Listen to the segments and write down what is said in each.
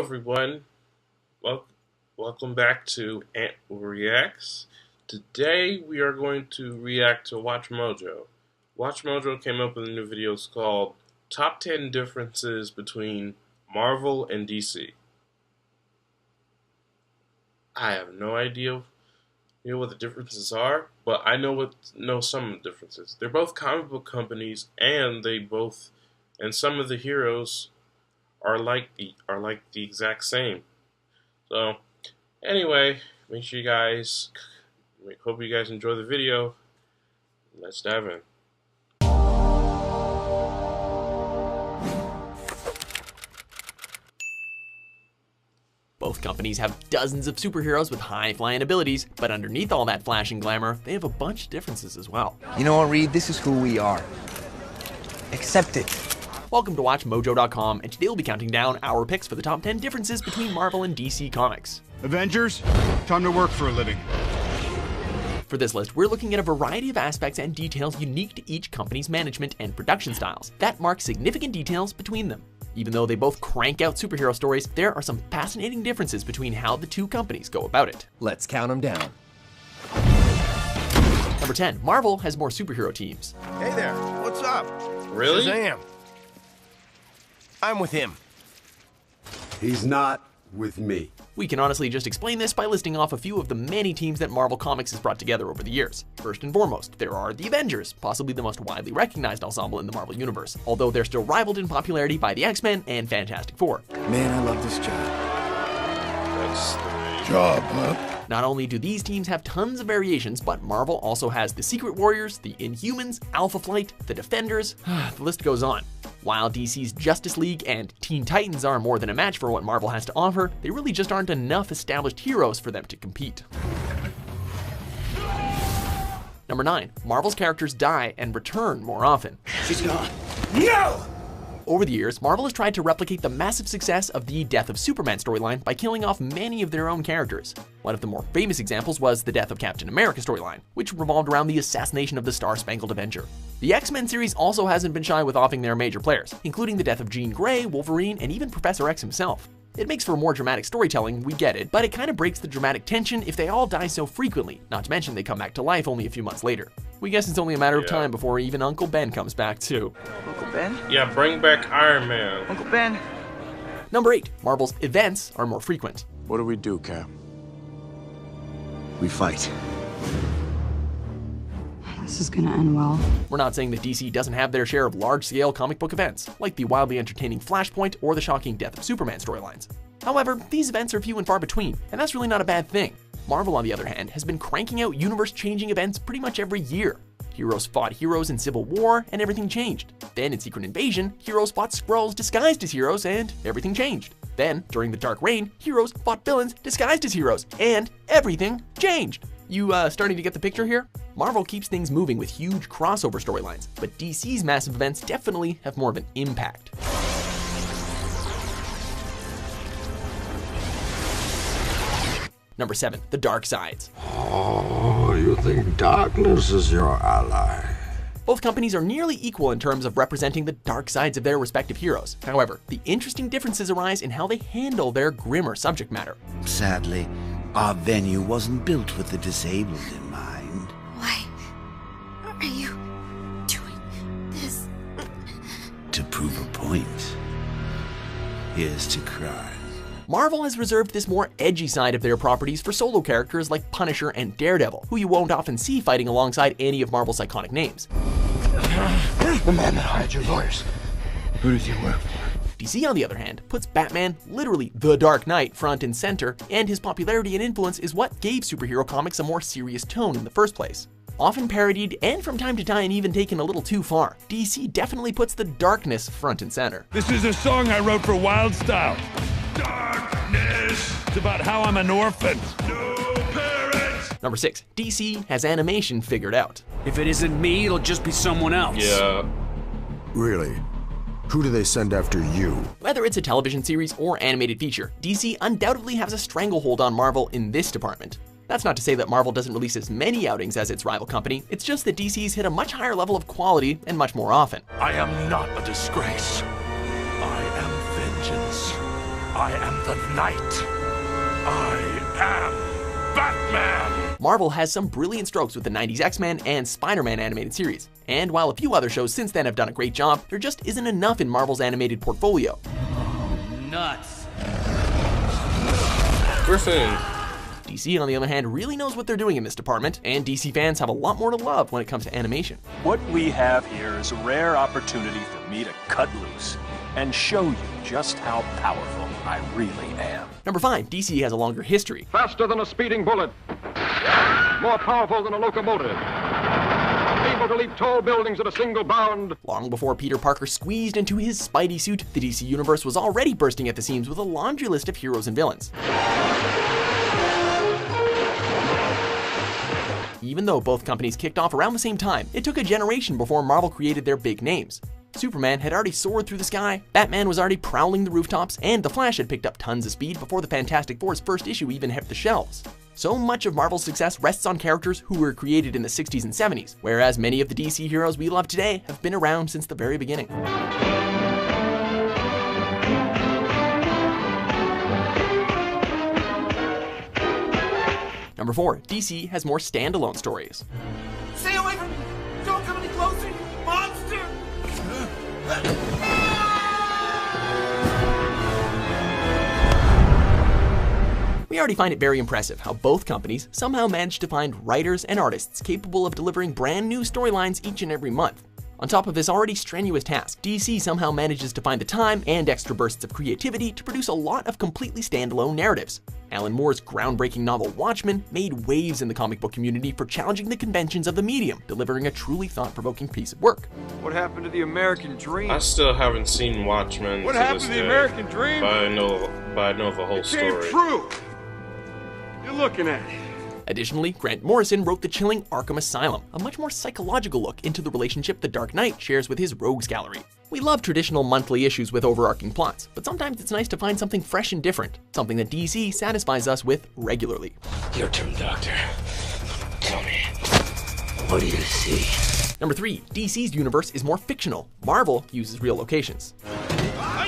everyone. Welcome back to Ant Reacts. Today we are going to react to Watchmojo. Watchmojo came up with a new video called Top 10 Differences Between Marvel and DC. I have no idea what the differences are, but I know some of the differences. They're both comic book companies, and some of the heroes are like the exact same. So anyway, make sure you guys, hope you guys enjoy the video. Let's dive in. Both companies have dozens of superheroes with high-flying abilities, but underneath all that flash and glamour, they have a bunch of differences as well. You know what, Reed? This is who we are. Accept it. Welcome to Watchmojo.com, and today we'll be counting down our picks for the top 10 differences between Marvel and DC Comics. Avengers, time to work for a living. For this list, we're looking at a variety of aspects and details unique to each company's management and production styles that mark significant details between them. Even though they both crank out superhero stories, there are some fascinating differences between how the two companies go about it. Let's count them down. Number 10, Marvel has more superhero teams. Hey there, what's up? Really? Shazam. I'm with him. He's not with me. We can honestly just explain this by listing off a few of the many teams that Marvel Comics has brought together over the years. First and foremost, there are the Avengers, possibly the most widely recognized ensemble in the Marvel Universe, although they're still rivaled in popularity by the X-Men and Fantastic Four. Man, I love this job. Job, huh? Not only do these teams have tons of variations, but Marvel also has the Secret Warriors, the Inhumans, Alpha Flight, the Defenders, the list goes on. While DC's Justice League and Teen Titans are more than a match for what Marvel has to offer, they really just aren't enough established heroes for them to compete. Number 9, Marvel's characters die and return more often. She's gone. No! Over the years, Marvel has tried to replicate the massive success of the Death of Superman storyline by killing off many of their own characters. One of the more famous examples was the Death of Captain America storyline, which revolved around the assassination of the Star-Spangled Avenger. The X-Men series also hasn't been shy with offing their major players, including the death of Jean Grey, Wolverine, and even Professor X himself. It makes for more dramatic storytelling, we get it, but it kind of breaks the dramatic tension if they all die so frequently, not to mention they come back to life only a few months later. We guess it's only a matter of time before even Uncle Ben comes back too. Uncle Ben? Yeah, bring back Iron Man. Uncle Ben? Number 8, Marvel's events are more frequent. What do we do, Cap? We fight. This is gonna end well. We're not saying that DC doesn't have their share of large-scale comic book events, like the wildly entertaining Flashpoint or the shocking Death of Superman storylines. However, these events are few and far between, and that's really not a bad thing. Marvel, on the other hand, has been cranking out universe-changing events pretty much every year. Heroes fought heroes in Civil War, and everything changed. Then in Secret Invasion, heroes fought Skrulls disguised as heroes, and everything changed. Then, during the Dark Reign, heroes fought villains disguised as heroes, and everything changed. You starting to get the picture here? Marvel keeps things moving with huge crossover storylines, but DC's massive events definitely have more of an impact. Number 7, the dark sides. Oh, you think darkness is your ally? Both companies are nearly equal in terms of representing the dark sides of their respective heroes. However, the interesting differences arise in how they handle their grimmer subject matter. Sadly, our venue wasn't built with the disabled in mind. Why are you doing this? To prove a point, here's to crime. Marvel has reserved this more edgy side of their properties for solo characters like Punisher and Daredevil, who you won't often see fighting alongside any of Marvel's iconic names. The man that hired your lawyers. Who does he work for? DC, on the other hand, puts Batman, literally the Dark Knight, front and center, and his popularity and influence is what gave superhero comics a more serious tone in the first place. Often parodied and from time to time even taken a little too far, DC definitely puts the darkness front and center. This is a song I wrote for Wild Style. Darkness. It's about how I'm an orphan. No parents. Number 6, DC has animation figured out. If it isn't me, it'll just be someone else. Yeah. Really? Who do they send after you? Whether it's a television series or animated feature, DC undoubtedly has a stranglehold on Marvel in this department. That's not to say that Marvel doesn't release as many outings as its rival company, it's just that DC's hit a much higher level of quality and much more often. I am not a disgrace. I am vengeance. I am the Knight. I am Batman. Marvel has some brilliant strokes with the 90s X-Men and Spider-Man animated series. And while a few other shows since then have done a great job, there just isn't enough in Marvel's animated portfolio. Nuts. Griffin. DC, on the other hand, really knows what they're doing in this department, and DC fans have a lot more to love when it comes to animation. What we have here is a rare opportunity for me to cut loose and show you just how powerful I really am. Number 5, DC has a longer history. Faster than a speeding bullet. More powerful than a locomotive. Able to leap tall buildings at a single bound. Long before Peter Parker squeezed into his Spidey suit, the DC Universe was already bursting at the seams with a laundry list of heroes and villains. Even though both companies kicked off around the same time, it took a generation before Marvel created their big names. Superman had already soared through the sky, Batman was already prowling the rooftops, and The Flash had picked up tons of speed before the Fantastic Four's first issue even hit the shelves. So much of Marvel's success rests on characters who were created in the 60s and 70s, whereas many of the DC heroes we love today have been around since the very beginning. Number 4, DC has more standalone stories. Stay away from me! Don't come any closer, you monster! We already find it very impressive how both companies somehow managed to find writers and artists capable of delivering brand new storylines each and every month. On top of this already strenuous task, DC somehow manages to find the time and extra bursts of creativity to produce a lot of completely standalone narratives. Alan Moore's groundbreaking novel Watchmen made waves in the comic book community for challenging the conventions of the medium, delivering a truly thought-provoking piece of work. What happened to the American dream? I still haven't seen Watchmen. What happened to the American dream? But I know the whole story. It came true. You're looking at it. Additionally, Grant Morrison wrote the chilling Arkham Asylum, a much more psychological look into the relationship the Dark Knight shares with his rogues gallery. We love traditional monthly issues with overarching plots, but sometimes it's nice to find something fresh and different, something that DC satisfies us with regularly. Your turn, Doctor. Tell me, what do you see? Number 3, DC's universe is more fictional. Marvel uses real locations. Oh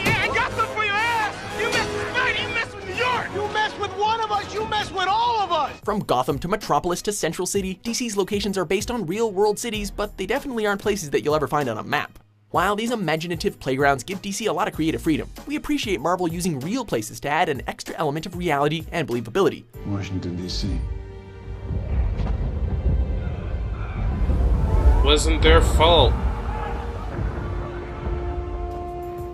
yeah, I got some for your ass! You mess with Spidey, you mess with New York! You mess with one of us, you mess with all of us! From Gotham to Metropolis to Central City, DC's locations are based on real-world cities, but they definitely aren't places that you'll ever find on a map. While these imaginative playgrounds give DC a lot of creative freedom, we appreciate Marvel using real places to add an extra element of reality and believability. Washington, D.C. Wasn't their fault.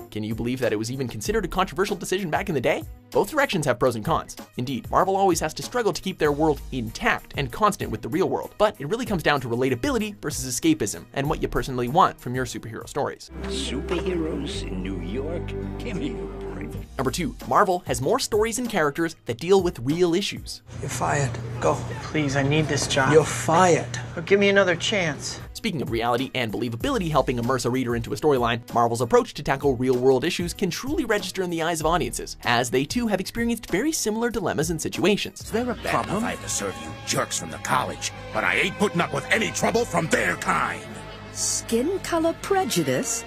Can you believe that it was even considered a controversial decision back in the day? Both directions have pros and cons. Indeed, Marvel always has to struggle to keep their world intact and constant with the real world, but it really comes down to relatability versus escapism and what you personally want from your superhero stories. Superheroes in New York? Give me a break. Number 2, Marvel has more stories and characters that deal with real issues. You're fired. Go. Please, I need this job. You're fired. But give me another chance. Speaking of reality and believability helping immerse a reader into a storyline, Marvel's approach to tackle real-world issues can truly register in the eyes of audiences, as they too have experienced very similar dilemmas and situations. Is there a problem? If I have to serve you jerks from the college, but I ain't putting up with any trouble from their kind. Skin color prejudice?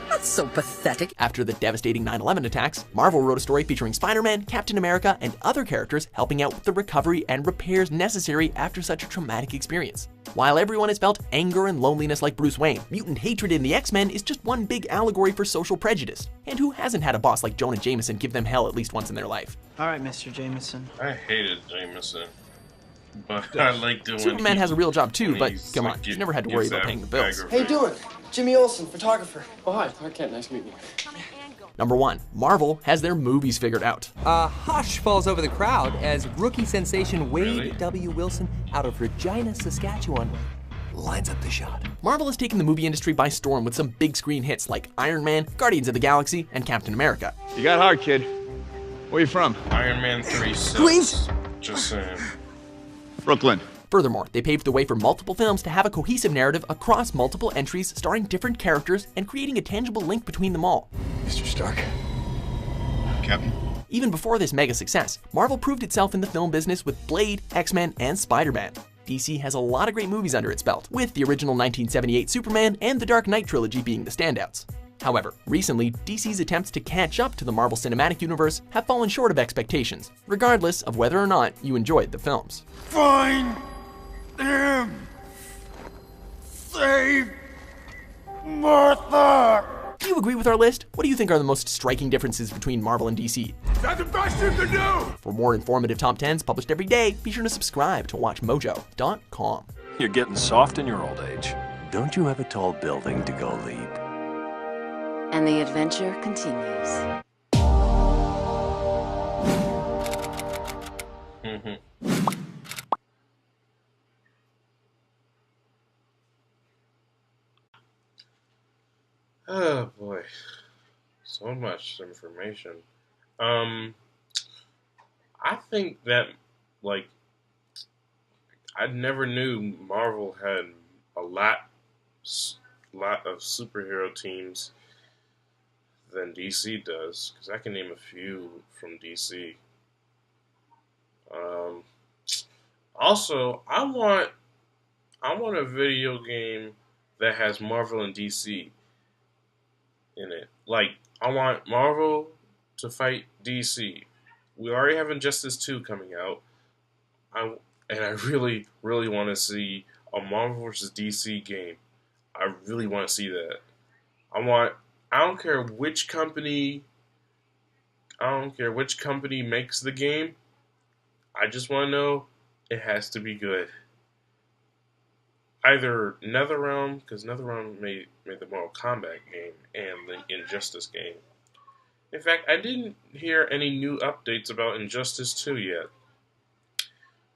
That's so pathetic. After the devastating 9/11 attacks, Marvel wrote a story featuring Spider-Man, Captain America, and other characters helping out with the recovery and repairs necessary after such a traumatic experience. While everyone has felt anger and loneliness like Bruce Wayne, mutant hatred in the X-Men is just one big allegory for social prejudice. And who hasn't had a boss like Jonah Jameson give them hell at least once in their life? All right, Mr. Jameson. I hated Jameson, but I liked it when Superman has a real job too, but come on, you've never had to worry about paying the bills. How you doing? Jimmy Olsen, photographer. Oh, hi, Clark Kent, nice to meet you. Number 1, Marvel has their movies figured out. A hush falls over the crowd as rookie sensation Wade W. Wilson out of Regina, Saskatchewan lines up the shot. Marvel has taken the movie industry by storm with some big screen hits like Iron Man, Guardians of the Galaxy, and Captain America. You got hard, kid. Where you from? Iron Man 3 sucks. Queens? Just saying. Brooklyn. Furthermore, they paved the way for multiple films to have a cohesive narrative across multiple entries starring different characters and creating a tangible link between them all. Mr. Stark. Captain. Even before this mega success, Marvel proved itself in the film business with Blade, X-Men, and Spider-Man. DC has a lot of great movies under its belt, with the original 1978 Superman and the Dark Knight trilogy being the standouts. However, recently, DC's attempts to catch up to the Marvel Cinematic Universe have fallen short of expectations, regardless of whether or not you enjoyed the films. Find him! Save Martha! Do you agree with our list? What do you think are the most striking differences between Marvel and DC? That's the best you can do! For more informative top 10s published every day, be sure to subscribe to Watchmojo.com. You're getting soft in your old age. Don't you have a tall building to go leap? And the adventure continues. Oh boy, so much information. I think that, like, I never knew Marvel had a lot of superhero teams than DC does, because I can name a few from DC. Also, I want a video game that has Marvel and DC in it. Like, I want Marvel to fight DC. We already have Injustice 2 coming out. I really, really want to see a Marvel vs. DC game. I really want to see that. I don't care which company makes the game. I just want to know it has to be good. Either NetherRealm, because NetherRealm made the Mortal Kombat game and the Injustice game. In fact, I didn't hear any new updates about Injustice 2 yet.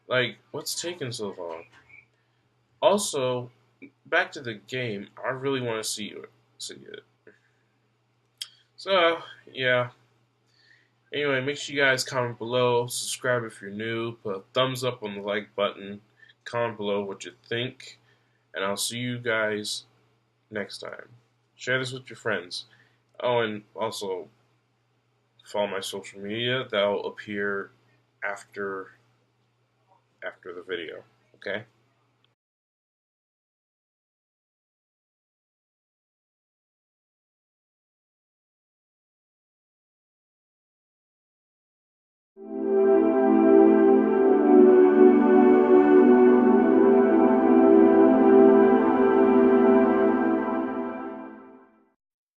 Like, what's taking so long? Also, back to the game, I really want to see it. So, yeah. Anyway, make sure you guys comment below, subscribe if you're new, put a thumbs up on the like button, comment below what you think, and I'll see you guys next time. Share this with your friends. Oh, and also follow my social media. That'll appear after the video. Okay?